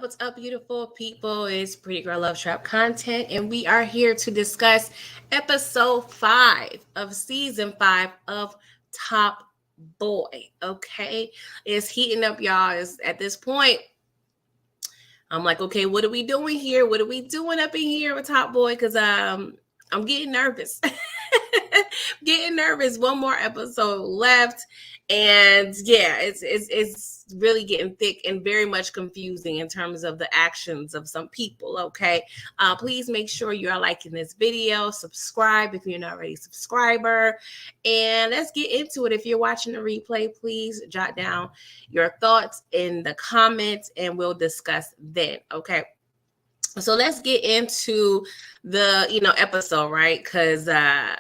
What's up, beautiful people? It's Pretty Girl Love Trap content, and we are here to discuss episode 5 of season 5 of Top Boy. Okay, it's heating up, y'all. Is at this point, I'm like, okay, what are we doing here? What are we doing up in here with Top Boy? Because I'm getting nervous. Getting nervous. One more episode left, and yeah, it's really getting thick and very much confusing in terms of the actions of some people. Okay, please make sure you are liking this video, subscribe if you're not already a subscriber, and let's get into it. If you're watching the replay, please jot down your thoughts in the comments, and we'll discuss then. Okay. So let's get into the episode, right? Because I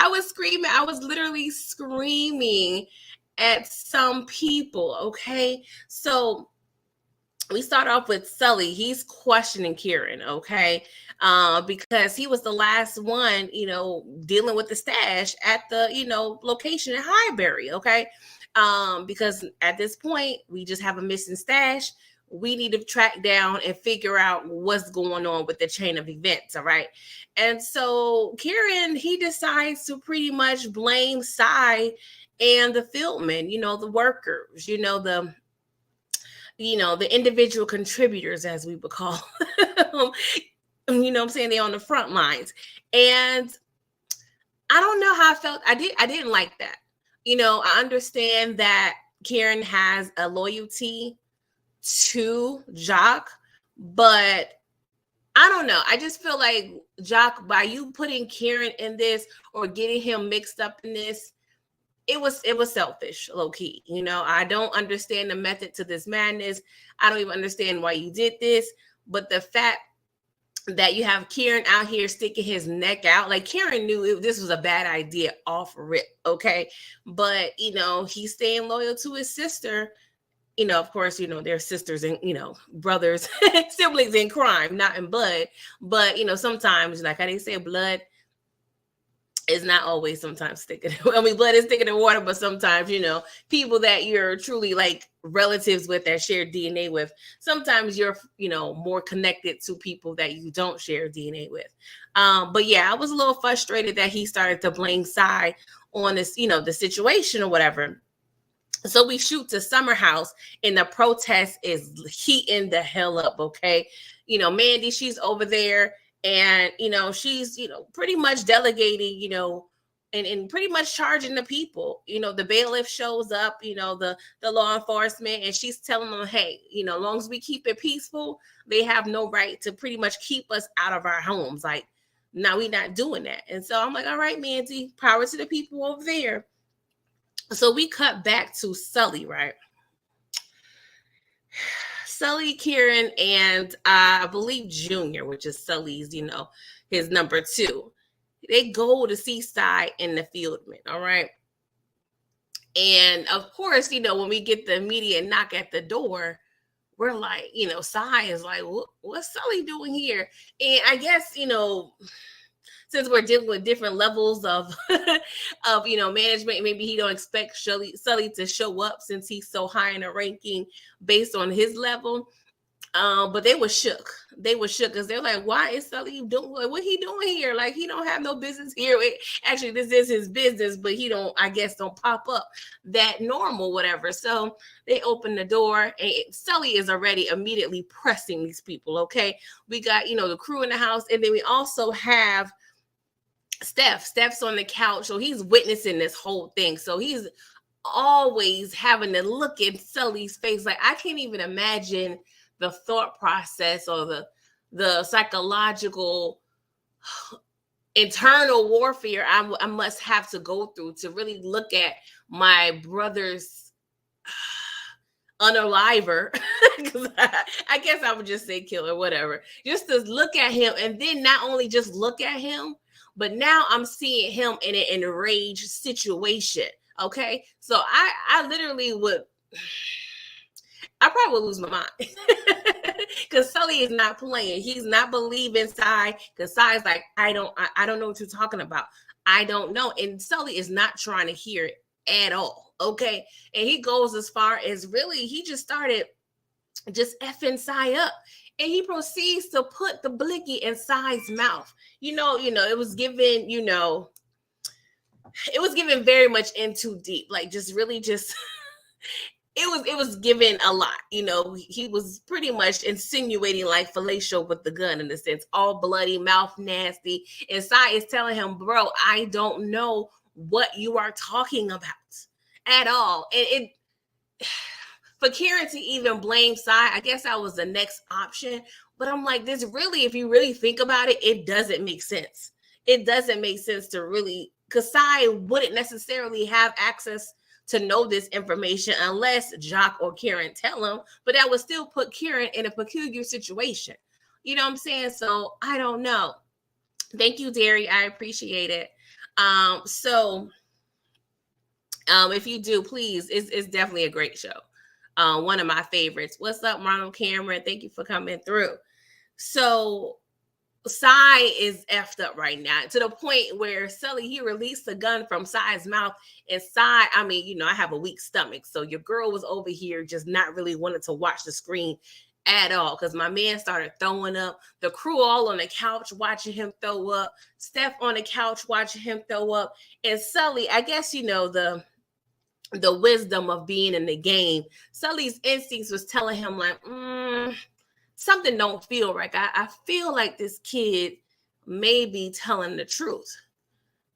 was screaming. I was literally screaming at some people. Okay. So we start off with Sully. He's questioning Kieran, okay? Because he was the last one, dealing with the stash at the, location in Highbury, okay? Because at this point, we just have a missing stash. We need to track down and figure out what's going on with the chain of events, all right? And so Kieran, he decides to pretty much blame Sai and the fieldmen, the workers, the individual contributors, as we would call them. I'm saying? They're on the front lines. And I don't know how I felt. I didn't like that. I understand that Kieran has a loyalty to Jock, but I don't know. I just feel like Jock, by you putting Kieran in this or getting him mixed up in this, it was selfish, low key. I don't understand the method to this madness. I don't even understand why you did this. But the fact that you have Kieran out here sticking his neck out, like Kieran knew this was a bad idea off rip, okay? But he's staying loyal to his sister. Of course, they're sisters and, brothers, siblings in crime, not in blood. But, sometimes, like how they say, blood is not always sometimes sticking. I mean, blood is sticking in water, but sometimes, people that you're truly like relatives with that share DNA with, sometimes you're, more connected to people that you don't share DNA with. But yeah, I was a little frustrated that he started to blame Sai on this, the situation or whatever. So we shoot to Summer House, and the protest is heating the hell up, okay? Mandy, she's over there, and, she's, pretty much delegating, and pretty much charging the people. The bailiff shows up, the law enforcement, and she's telling them, hey, as long as we keep it peaceful, they have no right to pretty much keep us out of our homes. Like, now we're not doing that. And so I'm like, all right, Mandy, power to the people over there. So we cut back to Sully, right? Sully, Kieran, and I believe Junior, which is Sully's, his number 2. They go to Seaside in the Fieldman, all right? And of course, when we get the immediate knock at the door, we're like, Sai is like, what's Sully doing here? And I guess, since we're dealing with different levels of of management, maybe he don't expect Sully to show up since he's so high in the ranking based on his level. But they were shook. They were shook because they're like, why is Sully doing what he doing here? Like, he don't have no business here. Actually, this is his business, but he don't pop up that normal, whatever. So they open the door, and Sully is already immediately pressing these people. Okay, we got the crew in the house, and then we also have Steph's on the couch, so he's witnessing this whole thing. So he's always having to look in Sully's face. Like, I can't even imagine the thought process or the psychological internal warfare I must have to go through to really look at my brother's unaliver. I guess I would just say killer, whatever. Just to look at him, and then not only just look at him, but now I'm seeing him in an enraged situation. Okay. So I literally I probably would lose my mind. Because Sully is not playing. He's not believing Sai. Because Sai's like, I don't know what you're talking about. I don't know. And Sully is not trying to hear it at all. Okay. And he goes as far as really, he just started just effing Cy up. And he proceeds to put the blicky in Cy's mouth. It was given, it was given very much in too deep. Like just really just it was given a lot. He was pretty much insinuating like fellatio with the gun in a sense, all bloody, mouth nasty. And Cy is telling him, bro, I don't know what you are talking about at all. And it for Kieran to even blame Cy, I guess that was the next option. But I'm like, this really, if you really think about it, it doesn't make sense. It doesn't make sense to really, because Cy wouldn't necessarily have access to know this information unless Jock or Kieran tell him, but that would still put Kieran in a peculiar situation. You know what I'm saying? So I don't know. Thank you, Derry. I appreciate it. If you do, please, it's definitely a great show. One of my favorites. What's up, Ronald Cameron? Thank you for coming through. So Cy is effed up right now to the point where Sully, he released the gun from Cy's mouth, and Cy, I have a weak stomach. So your girl was over here just not really wanting to watch the screen at all because my man started throwing up. The crew all on the couch watching him throw up. Steph on the couch watching him throw up. And Sully, I guess, the wisdom of being in the game, Sully's instincts was telling him like, something don't feel right. I feel like this kid may be telling the truth.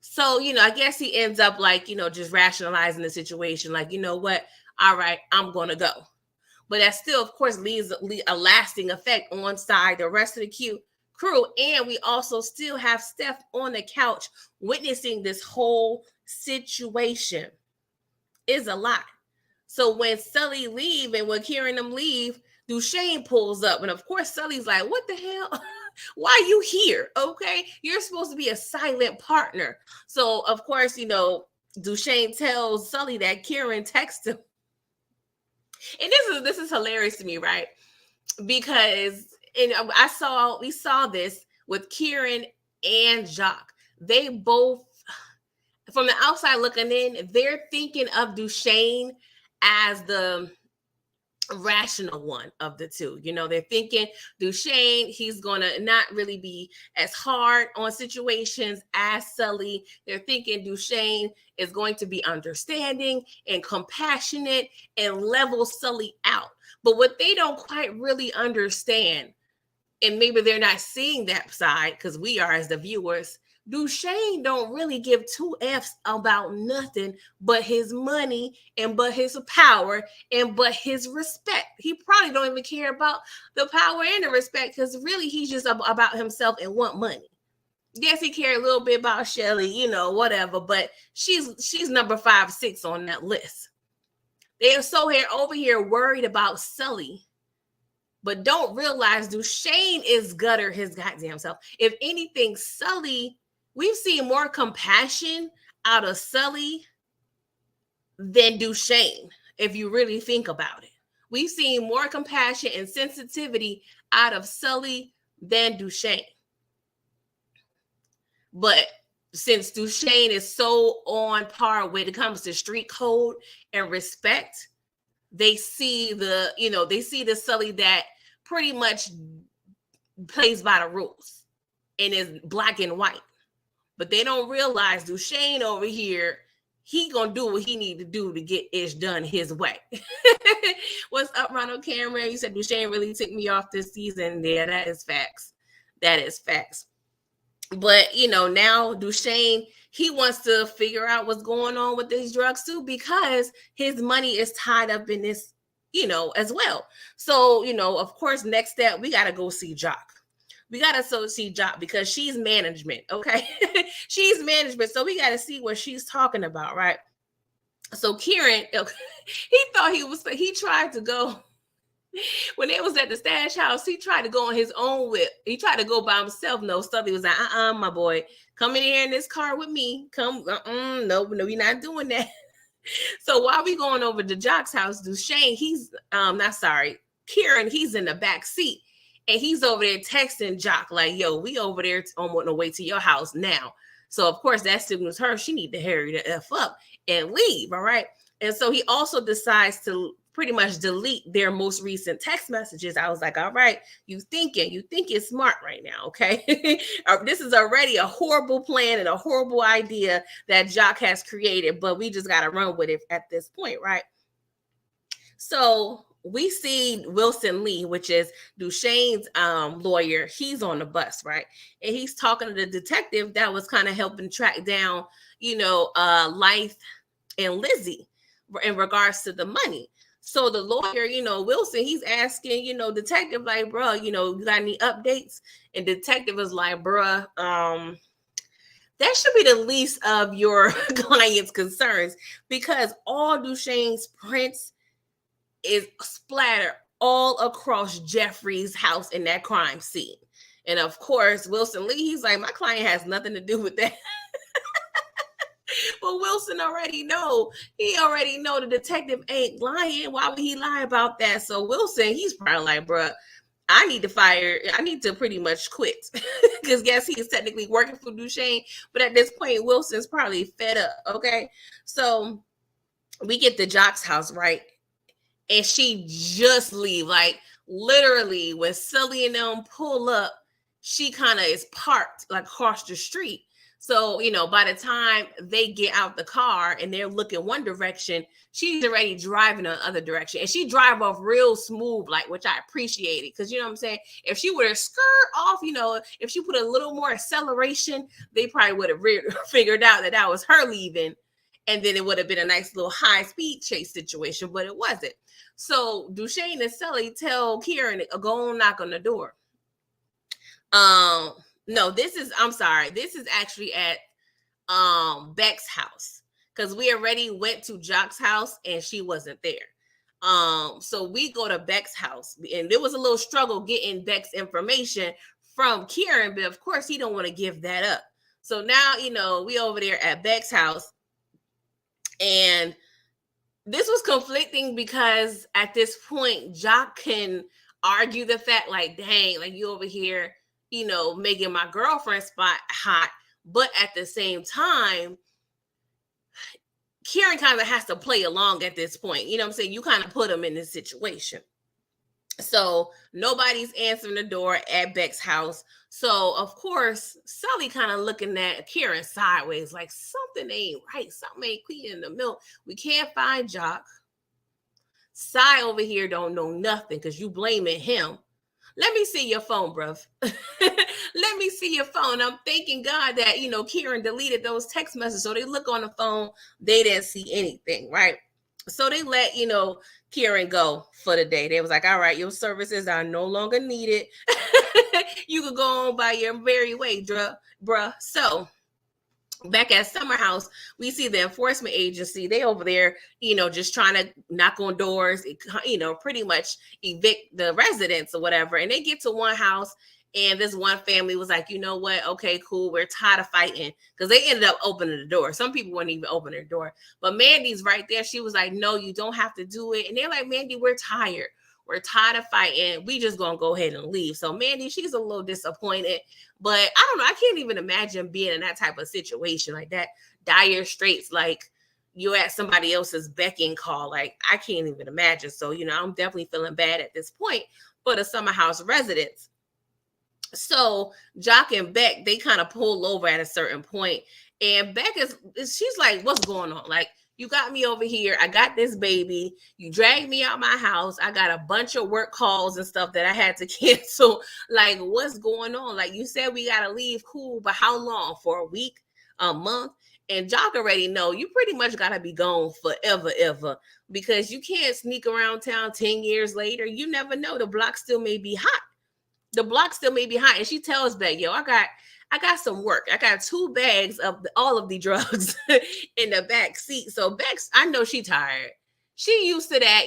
So, I guess he ends up like, just rationalizing the situation. Like, you know what? All right, I'm going to go. But that still, of course, leaves a lasting effect on Cy, the rest of the crew. And we also still have Steph on the couch witnessing this whole situation. Is a lot. So when Sully leave and when Kieran them leave, Duchesne pulls up. And of course, Sully's like, what the hell? Why are you here? Okay. You're supposed to be a silent partner. So of course, Duchesne tells Sully that Kieran texted him. And this is hilarious to me, right? Because we saw this with Kieran and Jock. They both, from the outside looking in, they're thinking of Duchesne as the rational one of the two. They're thinking Duchesne, he's going to not really be as hard on situations as Sully. They're thinking Duchesne is going to be understanding and compassionate and level Sully out. But what they don't quite really understand, and maybe they're not seeing that side because we are as the viewers, Duchesne don't really give two F's about nothing but his money and but his power and but his respect. He probably don't even care about the power and the respect because really he's just about himself and want money. Yes, he cared a little bit about Shelly, whatever, but she's number 5, 6 on that list. They are so over here worried about Sully, but don't realize Duchesne is gutter his goddamn self. If anything, Sully, we've seen more compassion out of Sully than Duchesne, if you really think about it. We've seen more compassion and sensitivity out of Sully than Duchesne. But since Duchesne is so on par when it comes to street code and respect, they see the Sully that pretty much plays by the rules and is black and white. But they don't realize Duchesne over here, he gonna do what he need to do to get ish done his way. What's up, Ronald Cameron? You said Duchesne really took me off this season. Yeah, that is facts. That is facts. But, now Duchesne, he wants to figure out what's going on with these drugs too, because his money is tied up in this, as well. So, of course, next step, we got to go see Jock. We got to see Jock because she's management, okay? She's management, so we got to see what she's talking about, right? So Kieran, he tried to go, when they was at the stash house, he tried to go on his own whip. He tried to go by himself. No, Stubby was like, my boy, come in here in this car with me. Come, no, we're not doing that. So while we going over to Jock's house, Duchesne, Kieran, he's in the back seat. And he's over there texting Jock like, yo, we over there on the way to your house now. So, of course, that signals her she need to hurry the F up and leave, all right? And so he also decides to pretty much delete their most recent text messages. I was like, all right, you think it's smart right now, okay? This is already a horrible plan and a horrible idea that Jock has created, but we just got to run with it at this point, right? So we see Wilson Lee, which is Duchesne's lawyer. He's on the bus, right? And he's talking to the detective that was kind of helping track down, Life and Lizzie in regards to the money. So the lawyer, Wilson, he's asking, detective, like, bro, you got any updates? And detective is like, bruh, that should be the least of your client's concerns, because all Duchesne's prints is splattered all across Jeffrey's house in that crime scene. And of course, Wilson Lee, he's like, my client has nothing to do with that. But Wilson already know. He already know the detective ain't lying. Why would he lie about that? So Wilson, he's probably like, bruh, I need to pretty much quit. Because yes, he's technically working for Duchesne. But at this point, Wilson's probably fed up. Okay. So we get to Jock's house, right? And she just leave. Like literally when Sully and them pull up, she kind of is parked like across the street. So, by the time they get out the car and they're looking one direction, she's already driving the other direction. And she drive off real smooth, like, which I appreciated. Because, you know what I'm saying? If she would have skirt off, if she put a little more acceleration, they probably would have figured out that was her leaving. And then it would have been a nice little high speed chase situation, but it wasn't. So Duchesne and Sully tell Kieran to go on, knock on the door. No, this is actually at Beck's house, because we already went to Jock's house and she wasn't there. So we go to Beck's house, and there was a little struggle getting Beck's information from Kieran, but of course he don't want to give that up. So now, we over there at Beck's house, and this was conflicting because at this point, Jock can argue the fact, like, dang, like you over here, making my girlfriend spot hot. But at the same time, Kieran kind of has to play along at this point. You know what I'm saying? You kind of put him in this situation. So nobody's answering the door at Beck's house. So of course, Sully kind of looking at Kieran sideways, like something ain't right. Something ain't clean in the milk. We can't find Jock. Cy over here don't know nothing because you blaming him. Let me see your phone, bruv. Let me see your phone. I'm thanking God that, Kieran deleted those text messages. So they look on the phone. They didn't see anything, right? So they let, Kieran go for the day. They was like, all right, your services are no longer needed. You could go on by your merry way, bruh. So back at Summer House, we see the enforcement agency. They over there, just trying to knock on doors, pretty much evict the residents or whatever. And they get to one house, and this one family was like, you know what? Okay, cool. We're tired of fighting, because they ended up opening the door. Some people wouldn't even open their door. But Mandy's right there. She was like, no, you don't have to do it. And they're like, Mandy, we're tired. We're tired of fighting. We just going to go ahead and leave. So Mandy, she's a little disappointed. But I don't know. I can't even imagine being in that type of situation, like that dire straits, like you're at somebody else's beck and call. Like, I can't even imagine. So, I'm definitely feeling bad at this point for the Summer House residents. So Jock and Beck, they kind of pull over at a certain point. And Beck she's like, what's going on? Like, you got me over here. I got this baby. You dragged me out my house. I got a bunch of work calls and stuff that I had to cancel. Like, what's going on? Like, you said we got to leave. Cool. But how long? For a week? A month? And Jock already know you pretty much got to be gone forever, ever. Because you can't sneak around town 10 years later. You never know. The block still may be hot. And she tells Beck, yo, I got some work. I got 2 bags of all of the drugs in the back seat. So Beck's, I know she tired. She used to that,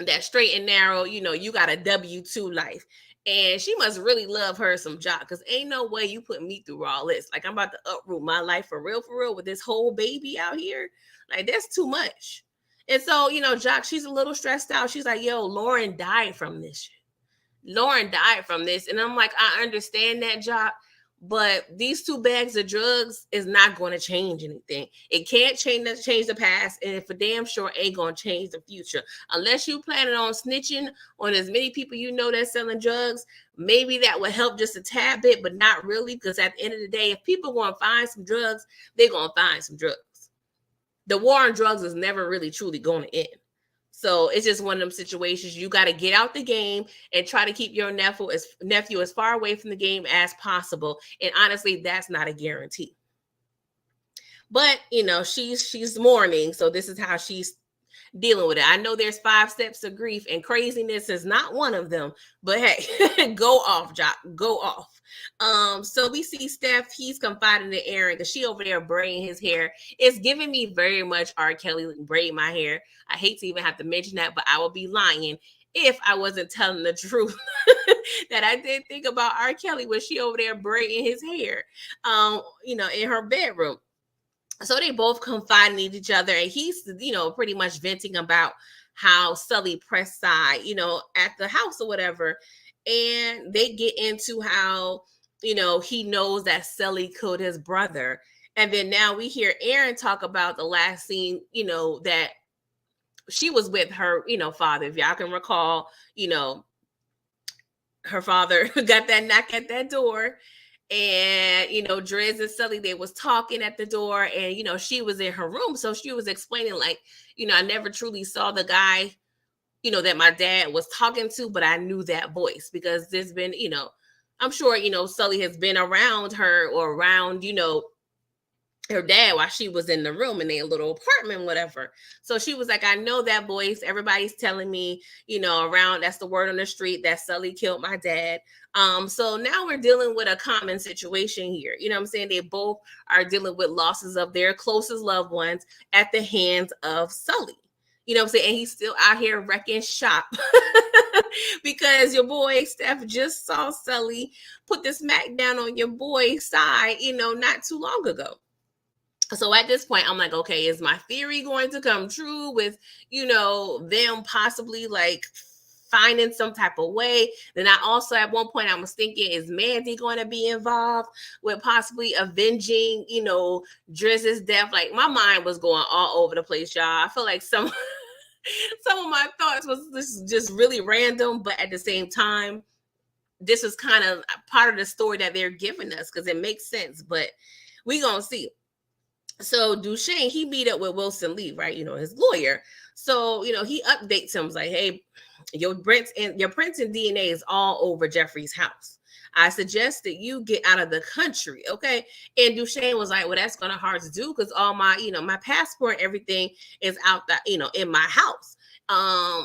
that straight and narrow, you got a W-2 life. And she must really love her some Jock, because ain't no way you put me through all this. Like, I'm about to uproot my life for real, with this whole baby out here. Like, that's too much. And so, Jock, she's a little stressed out. She's like, yo, Lauren died from this shit. And I'm like, I understand that, Jock, But these 2 bags of drugs is not going to change anything. It can't change the past, and it for damn sure ain't going to change the future. Unless you planning on snitching on as many people you know that's selling drugs, maybe that would help just a tad bit, but not really, because at the end of the day, if people want to find some drugs, they're going to find some drugs. The war on drugs is never really truly going to end. So it's just one of them situations. You got to get out the game and try to keep your nephew as far away from the game as possible. And honestly, that's not a guarantee. But she's mourning, so this is how she's dealing with it. I know there's 5 steps of grief, and craziness is not one of them. But hey, go off, Jock, go off. So we see Steph. He's confiding in Aaron because she over there braiding his hair. It's giving me very much R. Kelly braid my hair. I hate to even have to mention that, but I would be lying if I wasn't telling the truth that I did think about R. Kelly when she over there braiding his hair, in her bedroom. So they both confide in each other, and he's, pretty much venting about how Sully pressed side, at the house or whatever. And they get into how, he knows that Sully killed his brother. And then now we hear Aaron talk about the last scene, that she was with her, father. If y'all can recall, her father got that knock at that door. And Drizz and Sully, they was talking at the door, and she was in her room, so she was explaining like, I never truly saw the guy, that my dad was talking to, but I knew that voice because there's been, I'm sure Sully has been around her or around her dad while she was in the room in their little apartment, whatever. So she was like, I know that voice. Everybody's telling me, around, that's the word on the street that Sully killed my dad. So now we're dealing with a common situation here. You know what I'm saying? They both are dealing with losses of their closest loved ones at the hands of Sully. You know what I'm saying? And he's still out here wrecking shop because your boy Steph just saw Sully put the smack down on your boy's side, not too long ago. So at this point, I'm like, okay, is my theory going to come true with, them possibly like finding some type of way? Then I also, at one point, I was thinking, is Mandy going to be involved with possibly avenging, Drizz's death? Like, my mind was going all over the place, y'all. I feel like some of my thoughts was just really random, but at the same time, this was kind of part of the story that they're giving us because it makes sense, but we gonna see. So Duchesne, he meet up with Wilson Lee, right? His lawyer. So, he updates him, like, hey, your prints and DNA is all over Jeffrey's house. I suggest that you get out of the country, okay? And Duchesne was like, well, that's gonna hard to do because all my, my passport, everything is out that, in my house.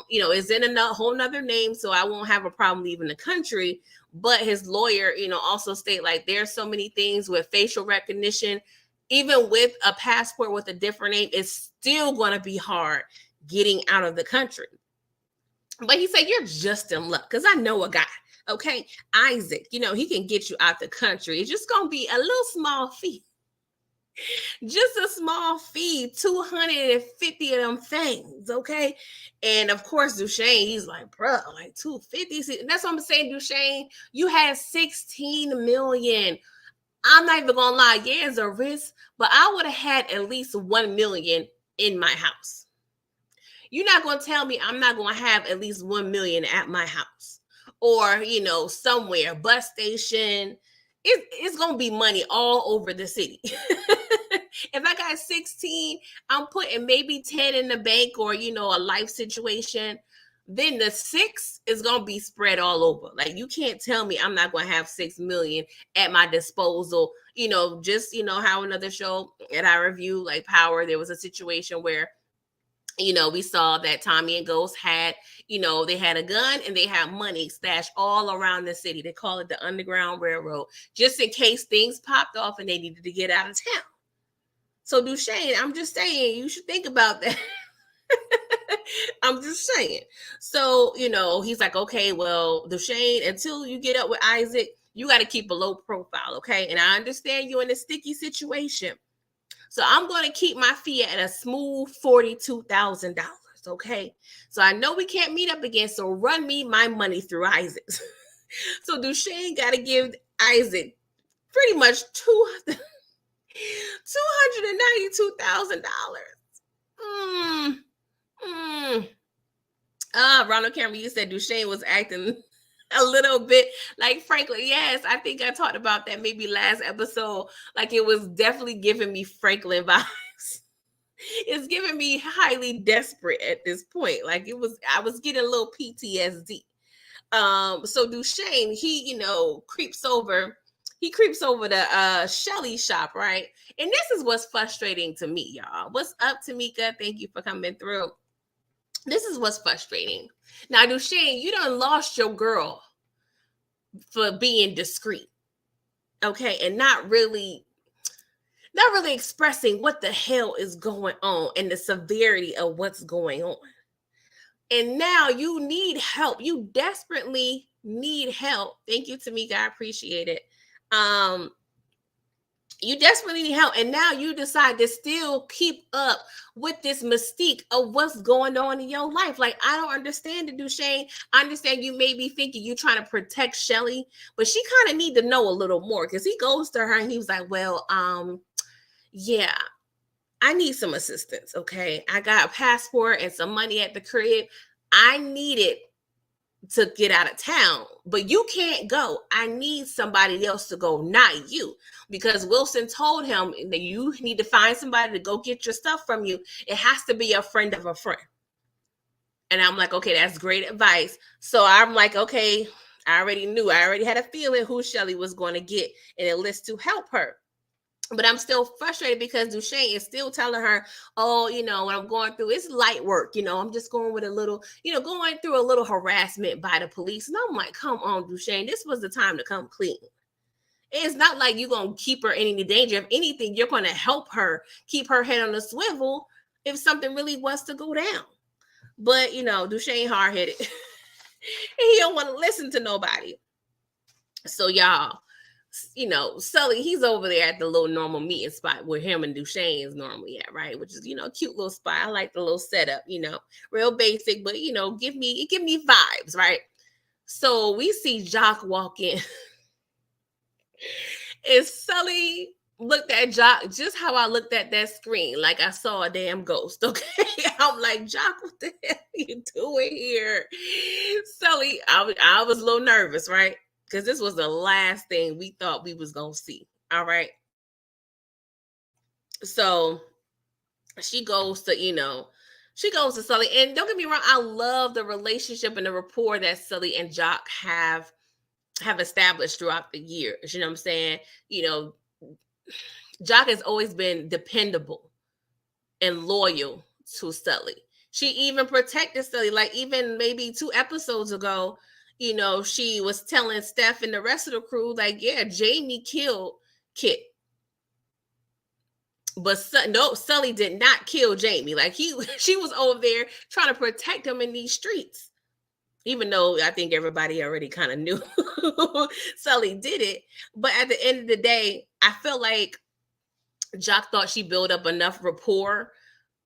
It's in a whole nother name, so I won't have a problem leaving the country. But his lawyer, also state like there's so many things with facial recognition. Even with a passport with a different name, it's still going to be hard getting out of the country. But he said, you're just in luck because I know a guy, okay? Isaac, he can get you out the country. It's just going to be a little small fee. Just a small fee, 250 of them things, okay? And of course, Duchesne, he's like, bro, like 250. That's what I'm saying, Duchesne. You had 16 million. I'm not even gonna lie, yeah, it's a risk, but I would have had at least 1 million in my house. You're not gonna tell me I'm not gonna have at least 1 million at my house or somewhere, bus station. It's gonna be money all over the city. If I got 16, I'm putting maybe 10 in the bank or a life situation. Then the 6 is going to be spread all over. Like, you can't tell me I'm not going to have 6 million at my disposal. Just, how another show that I review, like Power, there was a situation where, we saw that Tommy and Ghost had, they had a gun and they had money stashed all around the city. They call it the Underground Railroad, just in case things popped off and they needed to get out of town. So Duchesne, I'm just saying, you should think about that. I'm just saying. So, he's like, okay, well, Duchesne, until you get up with Isaac, you got to keep a low profile, okay? And I understand you're in a sticky situation. So I'm going to keep my fee at a smooth $42,000, okay? So I know we can't meet up again, so run me my money through Isaac. So Duchesne got to give Isaac pretty much $292,000. Mm, mm. Ronald Cameron, you said Duchesne was acting a little bit like Franklin. Yes, I think I talked about that maybe last episode. Like it was definitely giving me Franklin vibes. It's giving me highly desperate at this point. Like I was getting a little PTSD. So Duchesne, he creeps over to Shelly shop, right? And this is what's frustrating to me, y'all. What's up, Tamika? Thank you for coming through. This is what's frustrating. Now, Duchesne, you done lost your girl for being discreet, okay, and not really expressing what the hell is going on and the severity of what's going on. And now you need help. You desperately need help. Thank you, Tamika. I appreciate it. You desperately need help. And now you decide to still keep up with this mystique of what's going on in your life. Like, I don't understand it, Duchesne. I understand you may be thinking you're trying to protect Shelly, but she kind of need to know a little more, because he goes to her and he was like, well, yeah, I need some assistance. Okay. I got a passport and some money at the crib. I need it to get out of town, but you can't go. I need somebody else to go, not you, because Wilson told him that you need to find somebody to go get your stuff from you. It has to be a friend of a friend. And I'm like, okay, that's great advice. So I'm like, okay, I already had a feeling who Shelly was going to get in a list to help her. But I'm still frustrated because Duchesne is still telling her, oh, what I'm going through, it's light work. I'm just going with a little, going through a little harassment by the police. And I'm like, come on, Duchesne, this was the time to come clean. It's not like you're going to keep her in any danger. If anything, you're going to help her keep her head on the swivel if something really was to go down. But, Duchesne hard-headed. And he don't want to listen to nobody. So, y'all, Sully, he's over there at the little normal meeting spot where him and Duchesne is normally at, right? Which is, a cute little spot. I like the little setup, real basic, but give me vibes, right? So we see Jock walk in. And Sully looked at Jock just how I looked at that screen, like I saw a damn ghost. Okay. I'm like, Jock, what the hell are you doing here? Sully, I was a little nervous, right? Because this was the last thing we thought we was going to see. All right. So she goes to Sully. And don't get me wrong, I love the relationship and the rapport that Sully and Jock have established throughout the years. You know what I'm saying? Jock has always been dependable and loyal to Sully. She even protected Sully. Like even maybe 2 episodes ago, she was telling Steph and the rest of the crew, like, yeah, Jamie killed Kit. But no, Sully did not kill Jamie. Like she was over there trying to protect him in these streets. Even though I think everybody already kind of knew Sully did it. But at the end of the day, I feel like Jock thought she built up enough rapport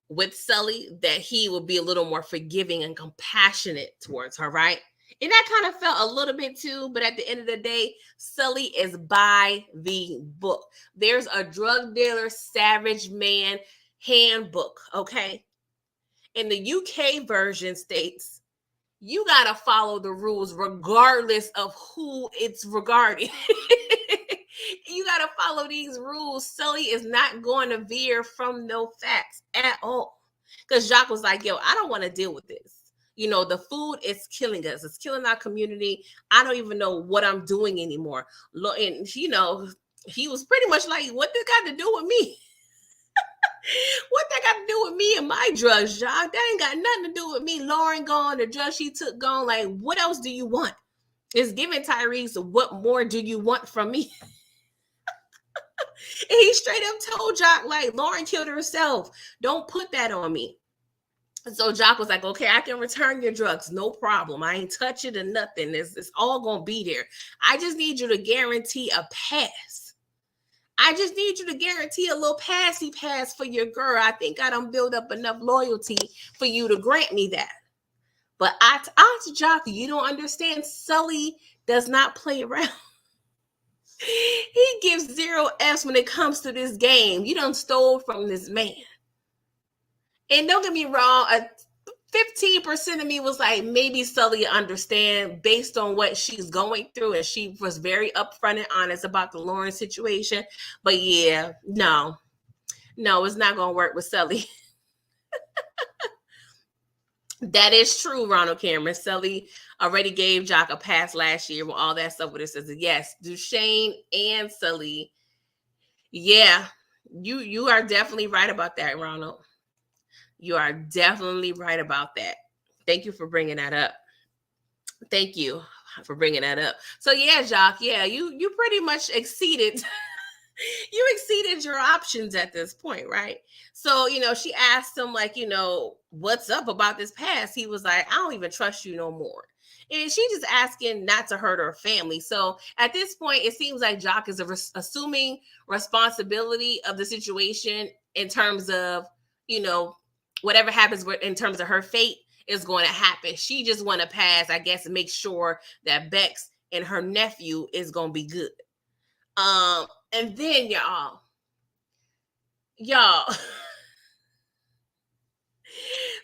with Sully that he would be a little more forgiving and compassionate towards her, right? And that kind of felt a little bit too, but at the end of the day, Sully is by the book. There's a drug dealer, savage man handbook, okay? And the UK version states, you got to follow the rules regardless of who it's regarding. You got to follow these rules. Sully is not going to veer from no facts at all. Because Jacques was like, yo, I don't want to deal with this. The food is killing us. It's killing our community. I don't even know what I'm doing anymore. And, he was pretty much like, what this got to do with me? What that got to do with me and my drugs, Jacques? That ain't got nothing to do with me. Lauren gone, the drugs she took gone. Like, what else do you want? It's giving Tyrese, what more do you want from me? And he straight up told Jock, like, Lauren killed herself. Don't put that on me. So Jock was like, okay, I can return your drugs. No problem. I ain't touch it or nothing. It's all going to be there. I just need you to guarantee a pass. I just need you to guarantee a little passy pass for your girl. I think I done build up enough loyalty for you to grant me that. But I Jock, you don't understand. Sully does not play around. He gives 0 F's when it comes to this game. You done stole from this man. And don't get me wrong, 15% of me was like, maybe Sully understand based on what she's going through, and she was very upfront and honest about the Lauren situation. But yeah, no, it's not gonna work with Sully. That is true, Ronald Cameron. Sully already gave Joc a pass last year with all that stuff. With it says yes, Duchesne and Sully. Yeah, you are definitely right about that, Ronald. You are definitely right about that. Thank you for bringing that up. Thank you for bringing that up. So yeah, Joc, yeah, you pretty much exceeded you exceeded your options at this point, right? So, she asked him, like, what's up about this past? He was like, I don't even trust you no more. And she just asking not to hurt her family. So at this point, it seems like Joc is assuming responsibility of the situation in terms of, whatever happens in terms of her fate is going to happen. She just want to pass, I guess, and make sure that Bex and her nephew is going to be good. And then y'all,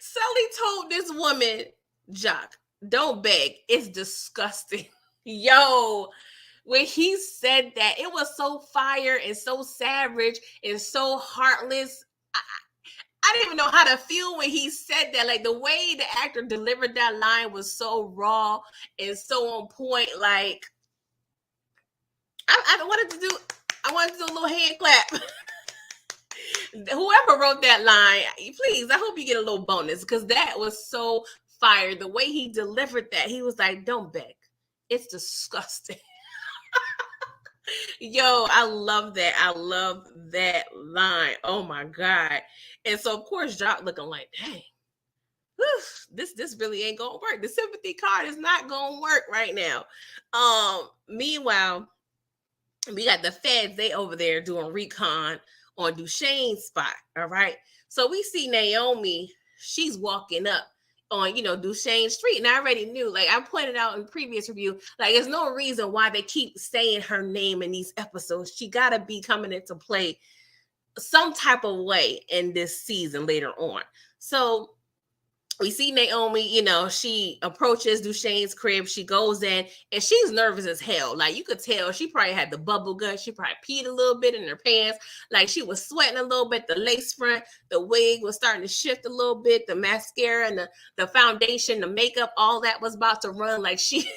Sully told this woman, Joc, don't beg. It's disgusting. Yo, when he said that, it was so fire and so savage and so heartless. I didn't even know how to feel when he said that. Like, the way the actor delivered that line was so raw and so on point. Like, I wanted to do a little hand clap. Whoever wrote that line, please, I hope you get a little bonus, because that was so fire. The way he delivered that, he was like, don't beg. It's disgusting. Yo, I love that. I love that line. Oh my God. And so of course Joc looking like, dang, this really ain't gonna work. The sympathy card is not gonna work right now. Meanwhile, we got the feds, they over there doing recon on Duchesne's spot. All right. So we see Naomi, she's walking up on, Duchesne Street. And I already knew, like I pointed out in previous review, like there's no reason why they keep saying her name in these episodes. She got to be coming into play some type of way in this season later on. So we see Naomi, she approaches Duchesne's crib. She goes in and she's nervous as hell. Like, you could tell she probably had the bubble gut. She probably peed a little bit in her pants. Like, she was sweating a little bit. The lace front, the wig was starting to shift a little bit. The mascara and the foundation, the makeup, all that was about to run. Like, she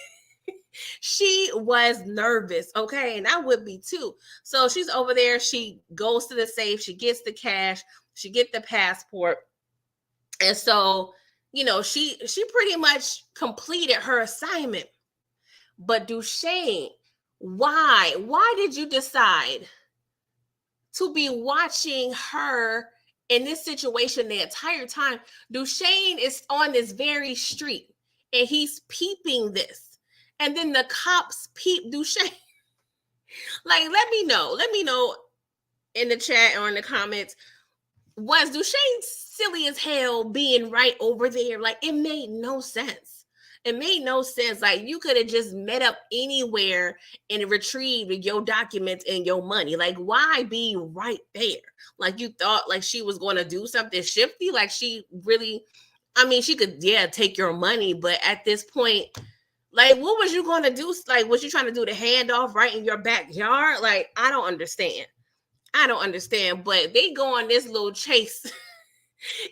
was nervous. Okay. And I would be too. So she's over there. She goes to the safe. She gets the cash. She get the passport. And so, she pretty much completed her assignment. But Duchesne, why did you decide to be watching her in this situation the entire time? Duchesne is on this very street and he's peeping this. And then the cops peep Duchesne. Like, let me know in the chat or in the comments, was Duchesne silly as hell being right over there? Like, it made no sense. It made no sense. Like, you could have just met up anywhere and retrieved your documents and your money. Like, why be right there? Like, you thought like she was going to do something shifty? Like, she really, she could, take your money. But at this point, like, what was you going to do? Like, was you trying to do the handoff right in your backyard? Like, I don't understand. But they go on this little chase.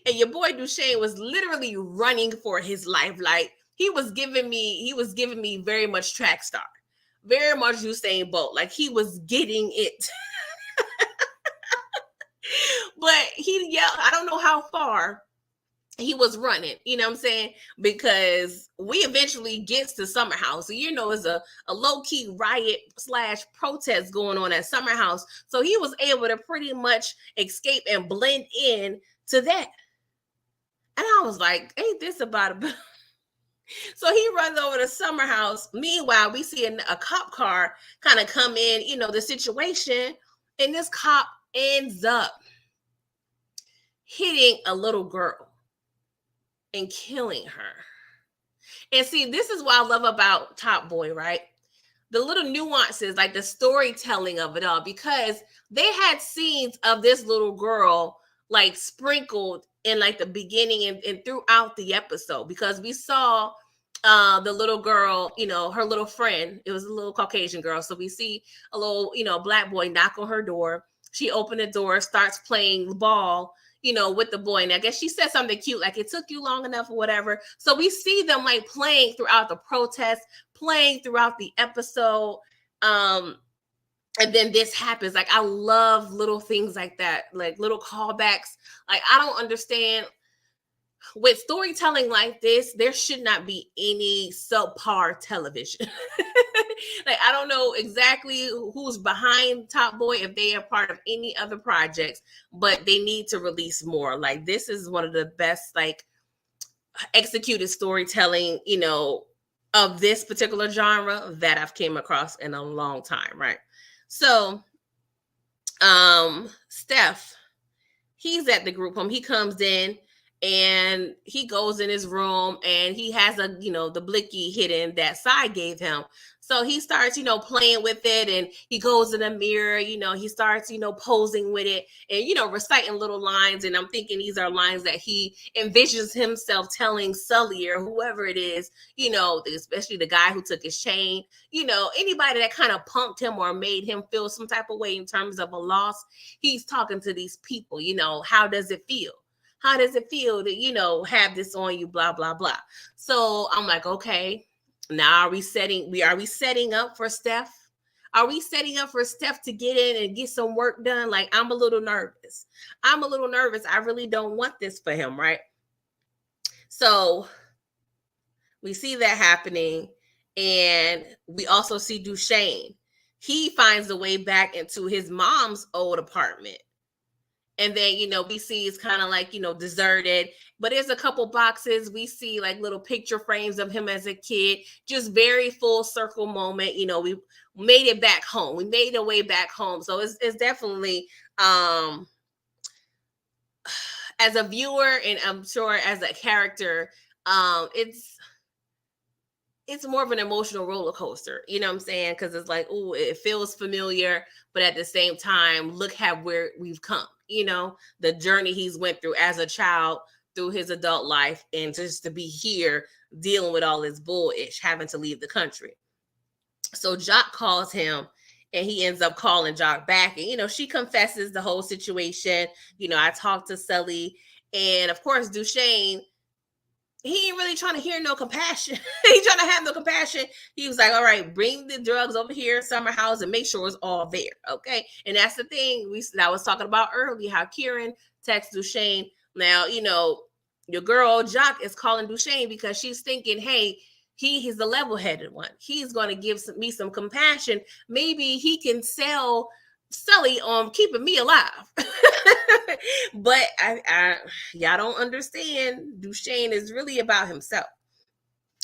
And your boy Duchesne was literally running for his life. Like, he was giving me very much track star, very much Usain Bolt. Like, he was getting it. But I don't know how far he was running, you know what I'm saying? Because we eventually gets to Summer House. So, it's a low-key riot / protest going on at Summer House. So he was able to pretty much escape and blend in to that. And I was like, ain't this about a... So he runs over to Summer House. Meanwhile, we see a cop car kind of come in, the situation. And this cop ends up hitting a little girl and killing her. And see, this is what I love about Top Boy, right? the little nuances, like the storytelling of it all, because they had scenes of this little girl like sprinkled in like the beginning and throughout the episode, because we saw the little girl, her little friend, it was a little Caucasian girl. So we see a little, black boy knock on her door. She opened the door, starts playing ball, with the boy. And I guess she said something cute, like it took you long enough or whatever. So we see them like playing throughout the protest, playing throughout the episode. And then this happens. Like, I love little things like that, like little callbacks. Like, I don't understand. With storytelling like this, there should not be any subpar television. Like, I don't know exactly who's behind Top Boy, if they are part of any other projects, but they need to release more. Like, this is one of the best, like, executed storytelling, of this particular genre that I've came across in a long time, right? So, Steph, he's at the group home. He comes in and he goes in his room and he has the blicky hidden that Sai gave him. So he starts, playing with it, and he goes in the mirror, he starts, posing with it and, reciting little lines. And I'm thinking these are lines that he envisions himself telling Sully or whoever it is, especially the guy who took his chain, anybody that kind of punked him or made him feel some type of way in terms of a loss. He's talking to these people, how does it feel? How does it feel to, have this on you, blah, blah, blah. So I'm like, okay, now are we setting up for Steph? Are we setting up for Steph to get in and get some work done? Like, I'm a little nervous. I really don't want this for him, right? So we see that happening. And we also see Dushane. He finds a way back into his mom's old apartment. And then, we see it's kind of like, deserted, but there's a couple boxes. We see like little picture frames of him as a kid, just very full circle moment. We made it back home. We made our way back home. So it's definitely, as a viewer, and I'm sure as a character, it's more of an emotional roller coaster, you know what I'm saying? Because it's like, oh, it feels familiar, but at the same time, look at where we've come, the journey he's went through as a child, through his adult life, and just to be here dealing with all this bullish, having to leave the country. So Jock calls him, and he ends up calling Jock back. And, she confesses the whole situation. I talked to Sully, and of course, Dushane, he ain't really trying to hear no compassion. He trying to have no compassion. He was like, all right, bring the drugs over here, Summer House, and make sure it's all there. Okay. And that's the thing I was talking about earlier, how Kieran texts Dushane. Now, your girl Jock is calling Dushane because she's thinking, hey, he's the level-headed one. He's going to give me some compassion. Maybe he can sell Sully on keeping me alive. But y'all don't understand. Dushane is really about himself.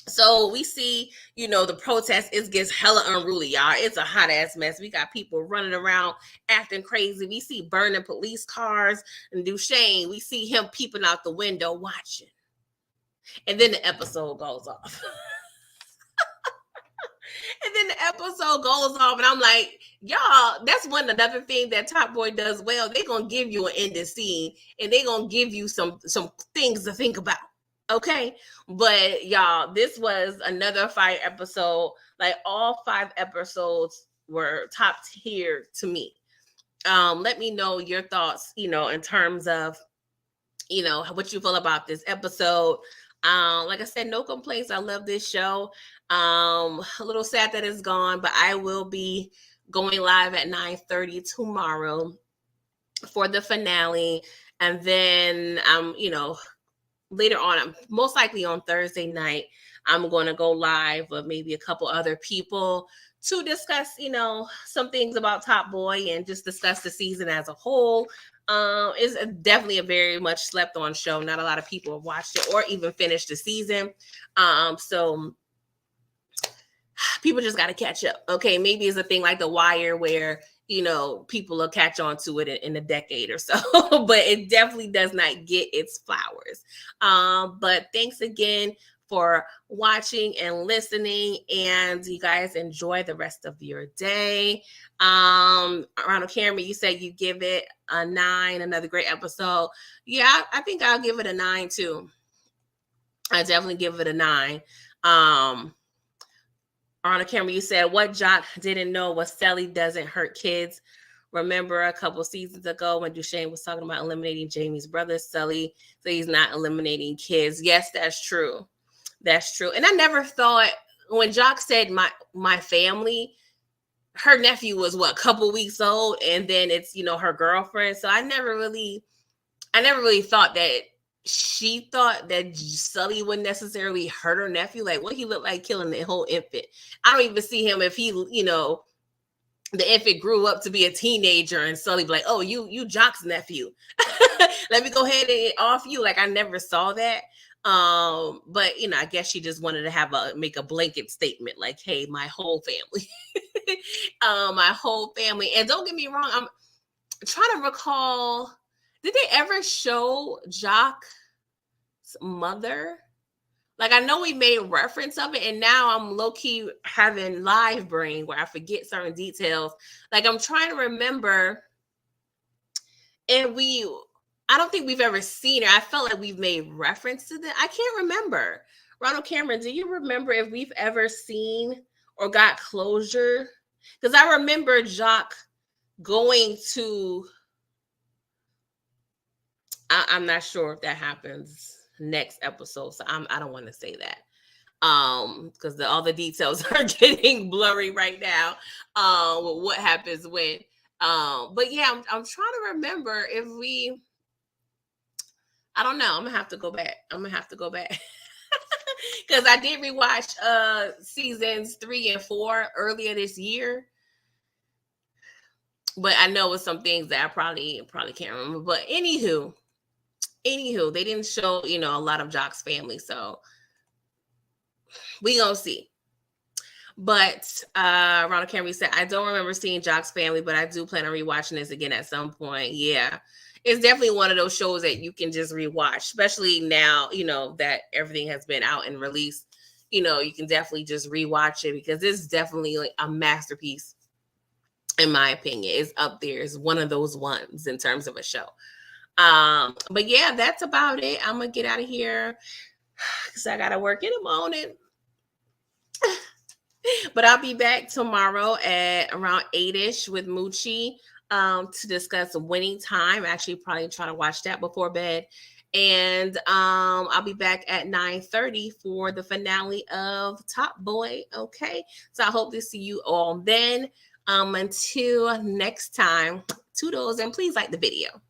So we see, the protest, it gets hella unruly, y'all. It's a hot ass mess. We got people running around acting crazy. We see burning police cars, and Dushane, we see him peeping out the window watching. And then the episode goes off. And then the episode goes off, and I'm like, y'all, that's another thing that Top Boy does well. They're going to give you an ending scene, and they're going to give you some things to think about. Okay? But y'all, this was another fire episode. Like, all 5 episodes were top tier to me. Let me know your thoughts, in terms of, what you feel about this episode. Like I said, no complaints. I love this show. A little sad that it's gone, but I will be going live at 9:30 tomorrow for the finale. And then later on, I'm most likely on Thursday night, I'm going to go live with maybe a couple other people to discuss, some things about Top Boy and just discuss the season as a whole. It's definitely a very much slept on show. Not a lot of people have watched it or even finished the season. So people just got to catch up. Okay. Maybe it's a thing like The Wire where, people will catch on to it in a decade or so, but it definitely does not get its flowers. But thanks again for watching and listening. And you guys enjoy the rest of your day. Ronald Cameron, you said you give it a 9, another great episode. Yeah, I think I'll give it a 9 too. I definitely give it a 9. On the camera, you said what Jock didn't know was Sally doesn't hurt kids. Remember a couple seasons ago when Duchesne was talking about eliminating Jamie's brother, Sully, so he's not eliminating kids. Yes, that's true. That's true. And I never thought when Jock said my family, her nephew was what, a couple weeks old, and then it's, you know, her girlfriend. So I never really thought that she thought that Sully wouldn't necessarily hurt her nephew. Like, what he looked like killing the whole infant. I don't even see him if he, you know, the infant grew up to be a teenager and Sully be like, oh, you Jock's nephew. Let me go ahead and off you. Like, I never saw that. But you know, I guess she just wanted to make a blanket statement, like, hey, my whole family. My whole family. And don't get me wrong, I'm trying to recall, did they ever show Jock's mother? Like, I know we made reference of it, and now I'm low-key having live brain where I forget certain details. Like, I'm trying to remember, and I don't think we've ever seen her. I felt like we've made reference to that. I can't remember. Ronald Cameron, do you remember if we've ever seen or got closure? Because I remember Jock going to, I'm not sure if that happens next episode, so I don't want to say that because all the details are getting blurry right now with what happens when but yeah, I'm trying to remember if I don't know. I'm gonna have to go back because I did rewatch seasons 3 and 4 earlier this year, but I know with some things that I probably can't remember. But anywho, they didn't show, you know, a lot of Jock's family, so we gonna see. But Ronald Cameron said, I don't remember seeing Jock's family, but I do plan on rewatching this again at some point. Yeah, it's definitely one of those shows that you can just rewatch, especially now, you know, that everything has been out and released. You know, you can definitely just rewatch it because it's definitely like a masterpiece, in my opinion. It's up there. It's one of those ones in terms of a show. But yeah, that's about it. I'm gonna get out of here because I gotta work in the morning. But I'll be back tomorrow at around 8ish with Moochie to discuss Winning Time. Actually, probably try to watch that before bed. And I'll be back at 9:30 for the finale of Top Boy. Okay, so I hope to see you all then. Until next time, toodles, and please like the video.